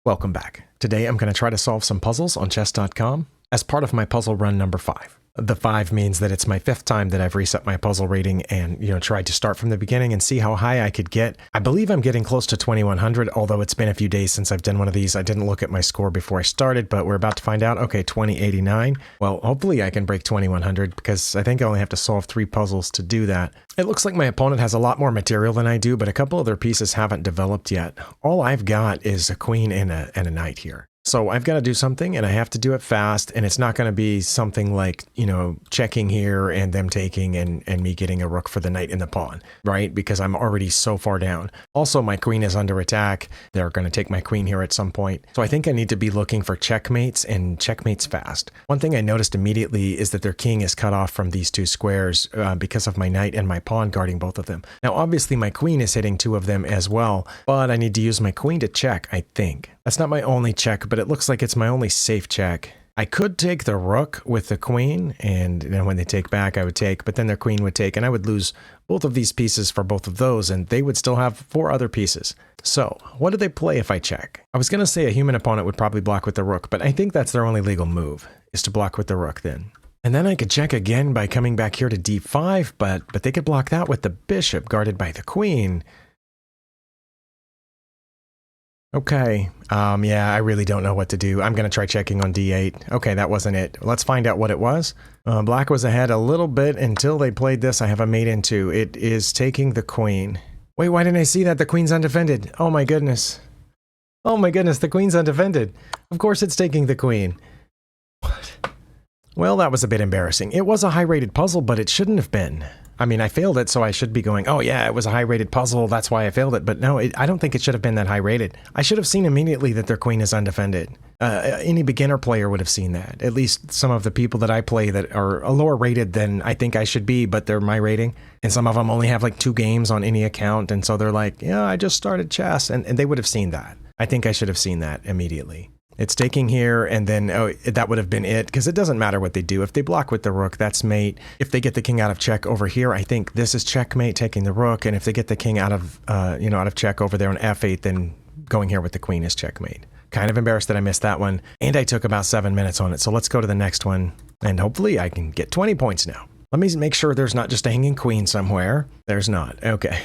Welcome back. Today I'm going to try to solve some puzzles on chess.com as part of my puzzle run number 5. The 5 means that it's my 5th time that I've reset my puzzle rating and, tried to start from the beginning and see how high I could get. I believe I'm getting close to 2100, although it's been a few days since I've done one of these. I didn't look at my score before I started, but we're about to find out. Okay, 2089. Well, hopefully I can break 2100 because I think I only have to solve 3 puzzles to do that. It looks like my opponent has a lot more material than I do, but a couple of their pieces haven't developed yet. All I've got is a queen and a knight here. So I've got to do something and I have to do it fast, and it's not going to be something like, checking here and them taking and me getting a rook for the knight and the pawn, right? Because I'm already so far down. Also, my queen is under attack. They're going to take my queen here at some point. So I think I need to be looking for checkmates and checkmates fast. One thing I noticed immediately is that their king is cut off from these 2 squares because of my knight and my pawn guarding both of them. Now, obviously my queen is hitting 2 of them as well, but I need to use my queen to check, I think. That's not my only check, but it looks like it's my only safe check. I could take the rook with the queen, and then when they take back, I would take, but then their queen would take, and I would lose both of these pieces for both of those, and they would still have 4 other pieces. So, what do they play if I check? I was going to say a human opponent would probably block with the rook, but I think that's their only legal move, is to block with the rook then. And then I could check again by coming back here to d5, but they could block that with the bishop guarded by the queen. Okay, yeah, I really don't know what to do. I'm going to try checking on d8. Okay, that wasn't it. Let's find out what it was. Black was ahead a little bit until they played this. I have a mate in 2. It is taking the queen. Wait, why didn't I see that? The queen's undefended. Oh my goodness. Oh my goodness, the queen's undefended. Of course it's taking the queen. What? Well, that was a bit embarrassing. It was a high-rated puzzle, but it shouldn't have been. I mean, I failed it, so I should be going, oh yeah, it was a high-rated puzzle, that's why I failed it. But no, I don't think it should have been that high-rated. I should have seen immediately that their queen is undefended. Any beginner player would have seen that. At least some of the people that I play that are lower rated than I think I should be, but they're my rating. And some of them only have like 2 games on any account, and so they're like, yeah, I just started chess, and they would have seen that. I think I should have seen that immediately. It's taking here, and then, that would have been it, because it doesn't matter what they do. If they block with the rook, that's mate. If they get the king out of check over here, I think this is checkmate, taking the rook, and if they get the king out of, out of check over there on f8, then going here with the queen is checkmate. Kind of embarrassed that I missed that one, and I took about 7 minutes on it, so let's go to the next one, and hopefully I can get 20 points now. Let me make sure there's not just a hanging queen somewhere. There's not. Okay.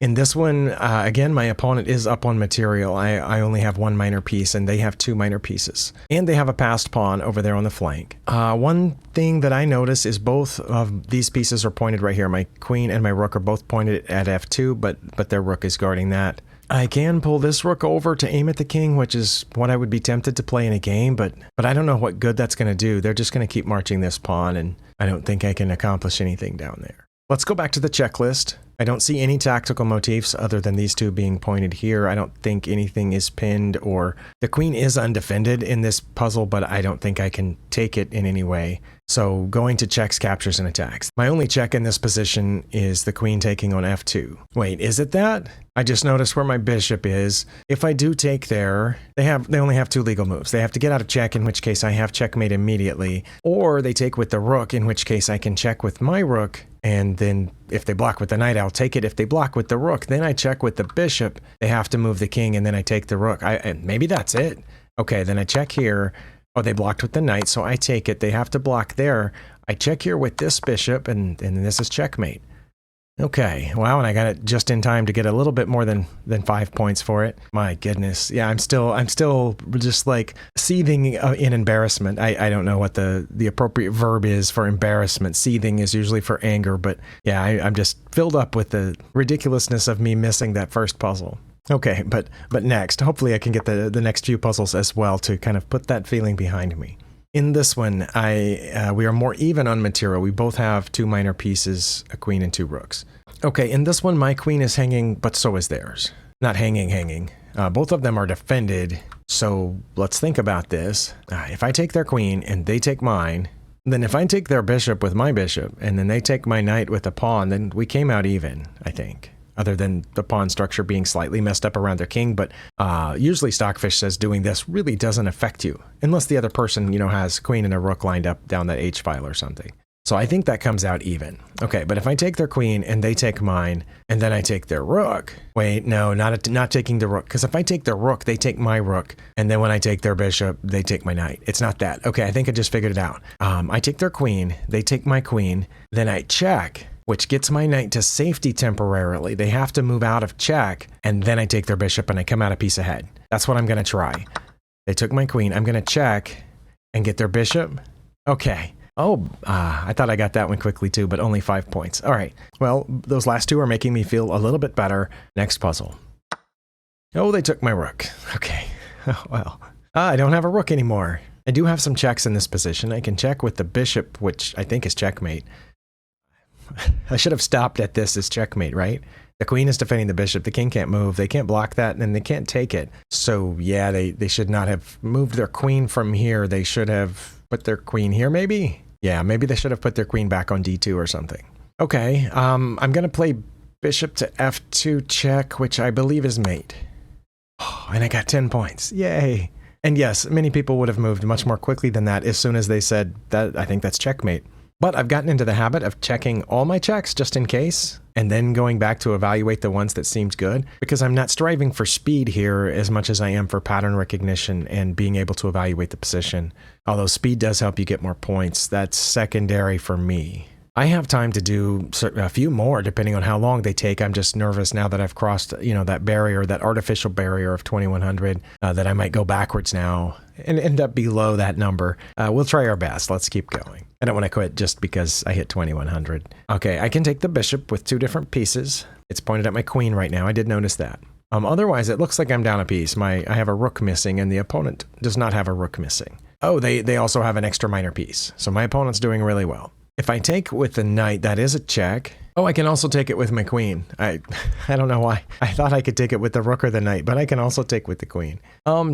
In this one, again, my opponent is up on material. I only have 1 minor piece, and they have 2 minor pieces. And they have a passed pawn over there on the flank. One thing that I notice is both of these pieces are pointed right here. My queen and my rook are both pointed at f2, but their rook is guarding that. I can pull this rook over to aim at the king, which is what I would be tempted to play in a game, but I don't know what good that's going to do. They're just going to keep marching this pawn, and I don't think I can accomplish anything down there. Let's go back to the checklist. I don't see any tactical motifs other than these 2 being pointed here. I don't think anything is pinned, or the queen is undefended in this puzzle, but I don't think I can take it in any way. So going to checks, captures, and attacks. My only check in this position is the queen taking on f2. Wait, is it that? I just noticed where my bishop is. If I do take there, they only have 2 legal moves. They have to get out of check, in which case I have checkmate immediately, or they take with the rook, in which case I can check with my rook, and then if they block with the knight, I'll take it. If they block with the rook, then I check with the bishop. They have to move the king, and then I take the rook. Maybe that's it. Okay, then I check here. Oh, they blocked with the knight, so I take it. They have to block there. I check here with this bishop, and this is checkmate. Okay, wow, and I got it just in time to get a little bit more than 5 points for it. My goodness. Yeah, I'm still just like seething in embarrassment. I don't know what the appropriate verb is for embarrassment. Seething is usually for anger, but yeah, I'm just filled up with the ridiculously of me missing that first puzzle. Okay, but next, hopefully I can get the next few puzzles as well to kind of put that feeling behind me. In this one, we are more even on material. We both have 2 minor pieces, a queen and 2 rooks. Okay, in this one, my queen is hanging, but so is theirs. Not hanging. Both of them are defended, so let's think about this. If I take their queen and they take mine, then if I take their bishop with my bishop, and then they take my knight with a pawn, then we came out even, I think. Other than the pawn structure being slightly messed up around their king, but usually Stockfish says doing this really doesn't affect you, unless the other person, has queen and a rook lined up down that h-file or something. So I think that comes out even. Okay, but if I take their queen and they take mine, and then I take their rook. Wait, no, not taking the rook. Because if I take their rook, they take my rook. And then when I take their bishop, they take my knight. It's not that. Okay, I think I just figured it out. I take their queen, they take my queen, then I check, which gets my knight to safety temporarily. They have to move out of check, and then I take their bishop and I come out a piece ahead. That's what I'm going to try. They took my queen. I'm going to check and get their bishop. Okay. Oh, I thought I got that one quickly too, but only 5 points. All right. Well, those last two are making me feel a little bit better. Next puzzle. Oh, they took my rook. Okay. Oh, well. I don't have a rook anymore. I do have some checks in this position. I can check with the bishop, which I think is checkmate. I should have stopped at this as checkmate, right? The queen is defending the bishop. The king can't move. They can't block that, and they can't take it. So, yeah, they should not have moved their queen from here. They should have put their queen here, maybe? Yeah, maybe they should have put their queen back on d2 or something. Okay, I'm going to play bishop to f2 check, which I believe is mate. Oh, and I got 10 points. Yay. And yes, many people would have moved much more quickly than that as soon as they said that. I think that's checkmate. But I've gotten into the habit of checking all my checks just in case, and then going back to evaluate the ones that seemed good, because I'm not striving for speed here as much as I am for pattern recognition and being able to evaluate the position. Although speed does help you get more points, that's secondary for me. I have time to do a few more depending on how long they take. I'm just nervous now that I've crossed, that barrier, that artificial barrier of 2100, that I might go backwards now and end up below that number. We'll try our best. Let's keep going. I don't want to quit just because I hit 2100. Okay, I can take the bishop with 2 different pieces. It's pointed at my queen right now. I did notice that. Otherwise, it looks like I'm down a piece. I have a rook missing, and the opponent does not have a rook missing. Oh, they also have an extra minor piece. So my opponent's doing really well. If I take with the knight, that is a check. Oh, I can also take it with my queen. I don't know why. I thought I could take it with the rook or the knight, but I can also take with the queen.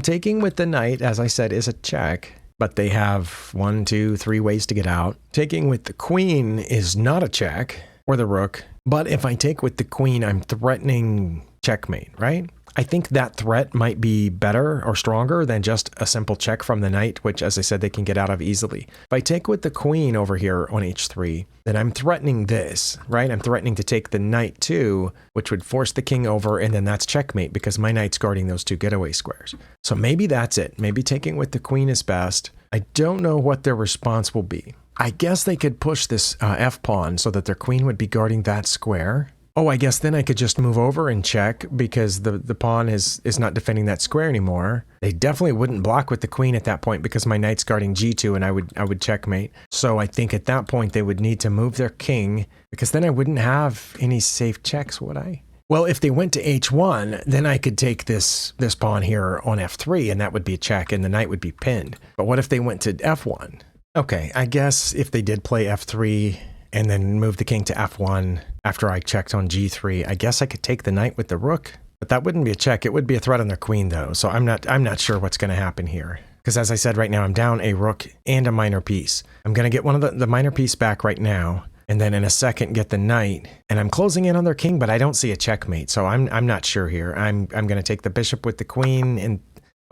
Taking with the knight, as I said, is a check, but they have 1, 2, 3 ways to get out. Taking with the queen is not a check, or the rook, but if I take with the queen, I'm threatening checkmate, right? I think that threat might be better or stronger than just a simple check from the knight, which, as I said, they can get out of easily. If I take with the queen over here on h3, then I'm threatening this, right? I'm threatening to take the knight too, which would force the king over, and then that's checkmate because my knight's guarding those 2 getaway squares. So maybe that's it. Maybe taking with the queen is best. I don't know what their response will be. I guess they could push this f-pawn so that their queen would be guarding that square. Oh, I guess then I could just move over and check because the pawn is not defending that square anymore. They definitely wouldn't block with the queen at that point because my knight's guarding g2 and I would checkmate. So I think at that point they would need to move their king because then I wouldn't have any safe checks, would I? Well, if they went to h1, then I could take this pawn here on f3 and that would be a check and the knight would be pinned. But what if they went to f1? Okay, I guess if they did play f3 and then move the king to f1 after I checked on g3, I guess I could take the knight with the rook, but that wouldn't be a check. It would be a threat on their queen though, so I'm not sure what's going to happen here. Because as I said, right now I'm down a rook and a minor piece. I'm going to get one of the minor piece back right now, and then in a second get the knight, and I'm closing in on their king, but I don't see a checkmate, so I'm not sure here. I'm going to take the bishop with the queen, and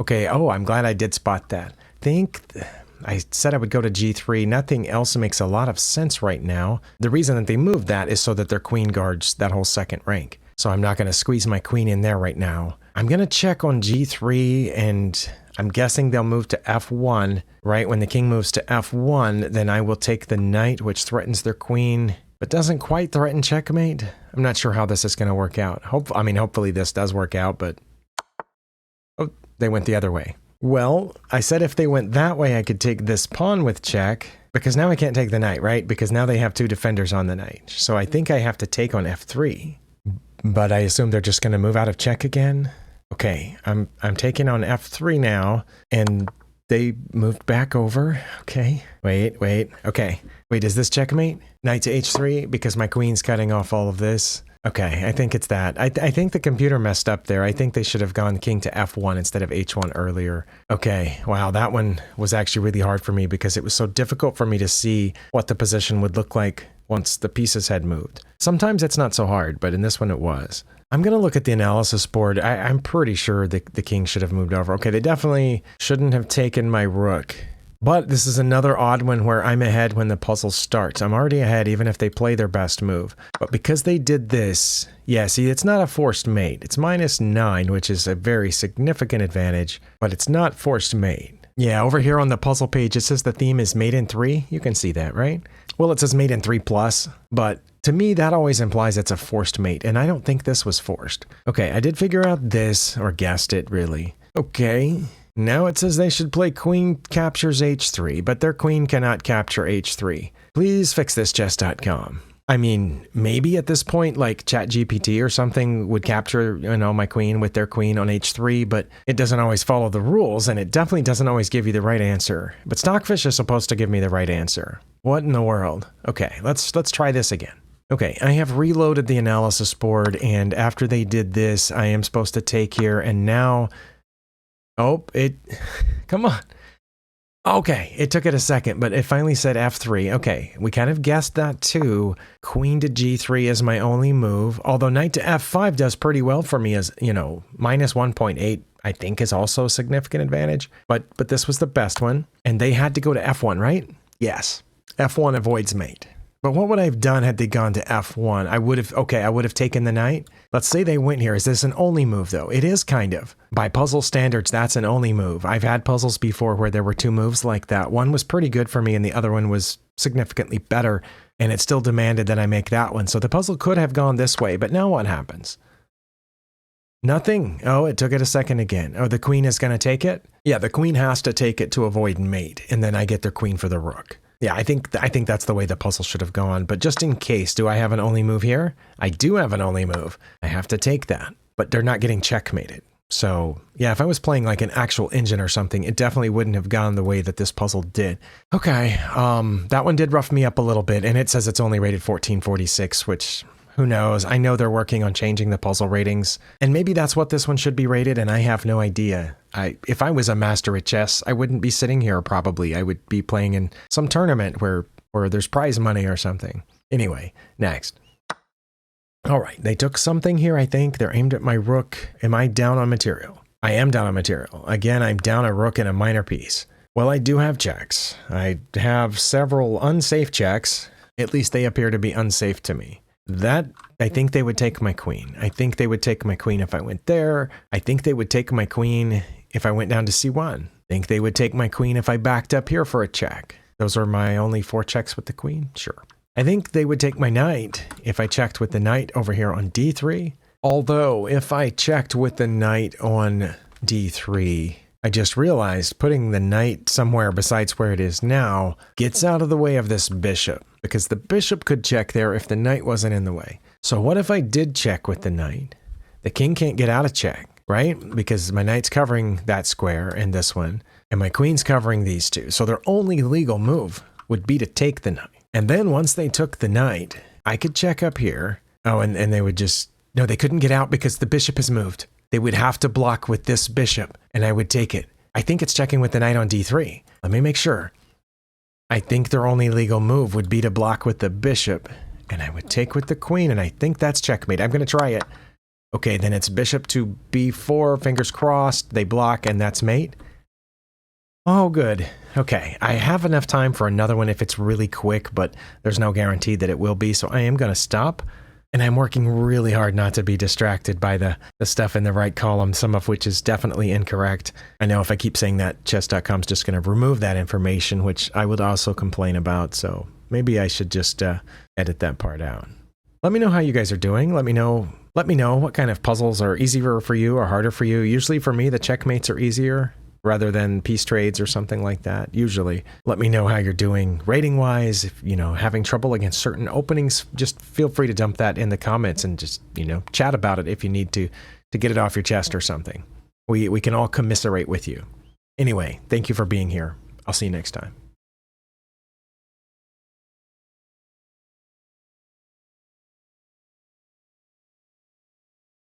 okay, oh, I'm glad I did spot that. I said I would go to g3. Nothing else makes a lot of sense right now. The reason that they moved that is so that their queen guards that whole second rank. So I'm not going to squeeze my queen in there right now. I'm going to check on g3, and I'm guessing they'll move to f1, right? When the king moves to f1, then I will take the knight, which threatens their queen, but doesn't quite threaten checkmate. I'm not sure how this is going to work out. Hopefully this does work out, but oh, they went the other way. Well, I said if they went that way, I could take this pawn with check, because now I can't take the knight, right? Because now they have 2 defenders on the knight. So I think I have to take on f3, but I assume they're just going to move out of check again. Okay, I'm taking on f3 now, and they moved back over. Okay, wait. Okay, wait, is this checkmate? Knight to h3, because my queen's cutting off all of this. Okay, I think it's that. I think the computer messed up there. I think they should have gone king to f1 instead of h1 earlier. Okay, wow, that one was actually really hard for me because it was so difficult for me to see what the position would look like once the pieces had moved. Sometimes it's not so hard, but in this one it was. I'm going to look at the analysis board. I'm pretty sure the king should have moved over. Okay, they definitely shouldn't have taken my rook. But this is another odd one where I'm ahead when the puzzle starts. I'm already ahead even if they play their best move. But because they did this, yeah, see, it's not a forced mate. It's -9, which is a very significant advantage, but it's not forced mate. Yeah, over here on the puzzle page, it says the theme is mate in 3. You can see that, right? Well, it says mate in 3+, but to me, that always implies it's a forced mate, and I don't think this was forced. Okay, I did figure out this, or guessed it, really. Okay. Now it says they should play queen captures h3, but their queen cannot capture h3. Please fix this chess.com. I mean, maybe at this point, like ChatGPT or something would capture, my queen with their queen on h3, but it doesn't always follow the rules, and it definitely doesn't always give you the right answer. But Stockfish is supposed to give me the right answer. What in the world? Okay, let's try this again. Okay, I have reloaded the analysis board, and after they did this, I am supposed to take here, and now... Oh, come on. Okay, it took it a second, but it finally said F3. Okay, we kind of guessed that too. Queen to G3 is my only move, although knight to F5 does pretty well for me as, -1.8, I think is also a significant advantage. But this was the best one, and they had to go to F1, right? Yes, F1 avoids mate. But what would I have done had they gone to F1? I would have taken the knight. Let's say they went here. Is this an only move, though? It is kind of. By puzzle standards, that's an only move. I've had puzzles before where there were 2 moves like that. One was pretty good for me, and the other one was significantly better, and it still demanded that I make that one. So the puzzle could have gone this way, but now what happens? Nothing. Oh, it took it a second again. Oh, the queen is going to take it? Yeah, the queen has to take it to avoid mate, and then I get their queen for the rook. Yeah, I think that's the way the puzzle should have gone, but just in case, do I have an only move here? I do have an only move. I have to take that, but they're not getting checkmated. So yeah, if I was playing like an actual engine or something, it definitely wouldn't have gone the way that this puzzle did. Okay, that one did rough me up a little bit, and it says it's only rated 1446, which... who knows? I know they're working on changing the puzzle ratings, and maybe that's what this one should be rated, and I have no idea. If I was a master at chess, I wouldn't be sitting here probably. I would be playing in some tournament where there's prize money or something. Anyway, next. All right, they took something here, I think. They're aimed at my rook. Am I down on material? I am down on material. Again, I'm down a rook and a minor piece. Well, I do have checks. I have several unsafe checks. At least they appear to be unsafe to me. I think they would take my queen. I think they would take my queen if I went there. I think they would take my queen if I went down to C1. I think they would take my queen if I backed up here for a check. Those are my only 4 checks with the queen? Sure. I think they would take my knight if I checked with the knight over here on D3. Although, if I checked with the knight on D3, I just realized putting the knight somewhere besides where it is now gets out of the way of this bishop, because the bishop could check there if the knight wasn't in the way. So what if I did check with the knight? The king can't get out of check, right? Because my knight's covering that square and this one, and my queen's covering these two. So their only legal move would be to take the knight. And then once they took the knight, I could check up here. Oh, and they would just... No, they couldn't get out because the bishop has moved. They would have to block with this bishop, and I would take it. I think it's checking with the knight on D3. Let me make sure. I think their only legal move would be to block with the bishop, and I would take with the queen, and I think that's checkmate. I'm going to try it. Okay, then it's bishop to B4, fingers crossed. They block, and that's mate. Oh, good. Okay, I have enough time for another one if it's really quick, but there's no guarantee that it will be, so I am going to stop. And I'm working really hard not to be distracted by the stuff in the right column, some of which is definitely incorrect. I know if I keep saying that, chess.com is just going to remove that information, which I would also complain about, so maybe I should just edit that part out. Let me know how you guys are doing. Let me know what kind of puzzles are easier for you or harder for you. Usually for me, the checkmates are easier rather than piece trades or something like that. Usually, let me know how you're doing rating-wise. If, having trouble against certain openings, just feel free to dump that in the comments and just, chat about it if you need to get it off your chest or something. We can all commiserate with you. Anyway, thank you for being here. I'll see you next time.